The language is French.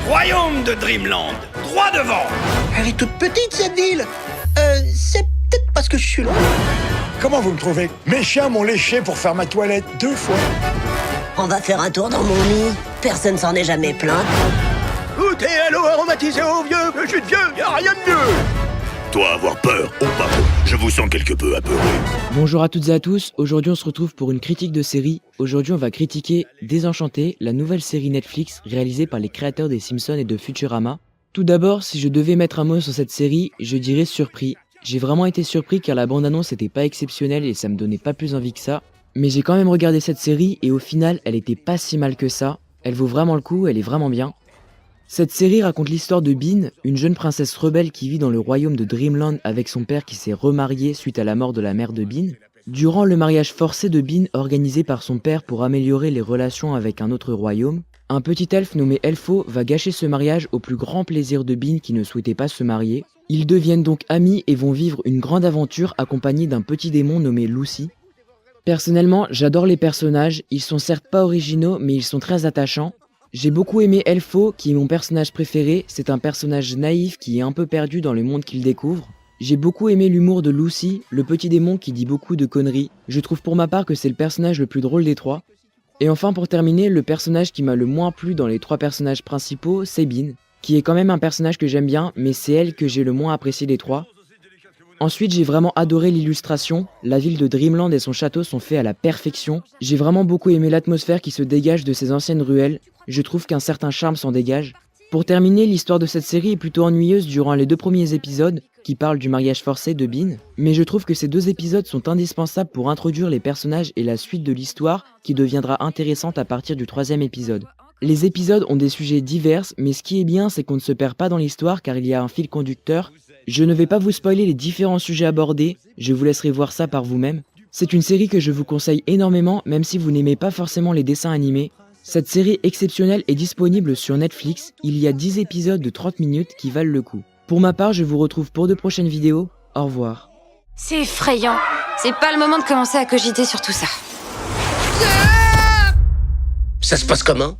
Royaume de Dreamland, droit devant. Elle est toute petite, cette ville. C'est peut-être parce que je suis loin. Comment vous me trouvez? Mes chiens m'ont léché pour faire ma toilette 2 fois. On va faire un tour dans mon lit. Personne s'en est jamais plaint. Goûtez à l'eau aromatisée au vieux. Je suis vieux, y a rien de mieux. Toi avoir peur, oh pardon, je vous sens quelque peu apeuré. Bonjour à toutes et à tous, aujourd'hui on se retrouve pour une critique de série. Aujourd'hui on va critiquer Désenchanté, la nouvelle série Netflix réalisée par les créateurs des Simpsons et de Futurama. Tout d'abord, si je devais mettre un mot sur cette série, je dirais surpris. J'ai vraiment été surpris car la bande-annonce était pas exceptionnelle et ça me donnait pas plus envie que ça. Mais j'ai quand même regardé cette série et au final elle était pas si mal que ça. Elle vaut vraiment le coup, elle est vraiment bien. Cette série raconte l'histoire de Bean, une jeune princesse rebelle qui vit dans le royaume de Dreamland avec son père qui s'est remarié suite à la mort de la mère de Bean. Durant le mariage forcé de Bean organisé par son père pour améliorer les relations avec un autre royaume, un petit elfe nommé Elfo va gâcher ce mariage au plus grand plaisir de Bean qui ne souhaitait pas se marier. Ils deviennent donc amis et vont vivre une grande aventure accompagnés d'un petit démon nommé Lucy. Personnellement, j'adore les personnages, ils sont certes pas originaux mais ils sont très attachants. J'ai beaucoup aimé Elfo, qui est mon personnage préféré, c'est un personnage naïf qui est un peu perdu dans le monde qu'il découvre. J'ai beaucoup aimé l'humour de Lucy, le petit démon qui dit beaucoup de conneries. Je trouve pour ma part que c'est le personnage le plus drôle des trois. Et enfin pour terminer, le personnage qui m'a le moins plu dans les trois personnages principaux, c'est Bean, qui est quand même un personnage que j'aime bien, mais c'est elle que j'ai le moins apprécié des trois. Ensuite, j'ai vraiment adoré l'illustration, la ville de Dreamland et son château sont faits à la perfection. J'ai vraiment beaucoup aimé l'atmosphère qui se dégage de ces anciennes ruelles, je trouve qu'un certain charme s'en dégage. Pour terminer, l'histoire de cette série est plutôt ennuyeuse durant les 2 premiers épisodes, qui parlent du mariage forcé de Bean, mais je trouve que ces 2 épisodes sont indispensables pour introduire les personnages et la suite de l'histoire, qui deviendra intéressante à partir du 3e épisode. Les épisodes ont des sujets divers, mais ce qui est bien, c'est qu'on ne se perd pas dans l'histoire car il y a un fil conducteur. Je ne vais pas vous spoiler les différents sujets abordés, je vous laisserai voir ça par vous-même. C'est une série que je vous conseille énormément, même si vous n'aimez pas forcément les dessins animés. Cette série exceptionnelle est disponible sur Netflix, il y a 10 épisodes de 30 minutes qui valent le coup. Pour ma part, je vous retrouve pour de prochaines vidéos, au revoir. C'est effrayant, c'est pas le moment de commencer à cogiter sur tout ça. Ça se passe comment?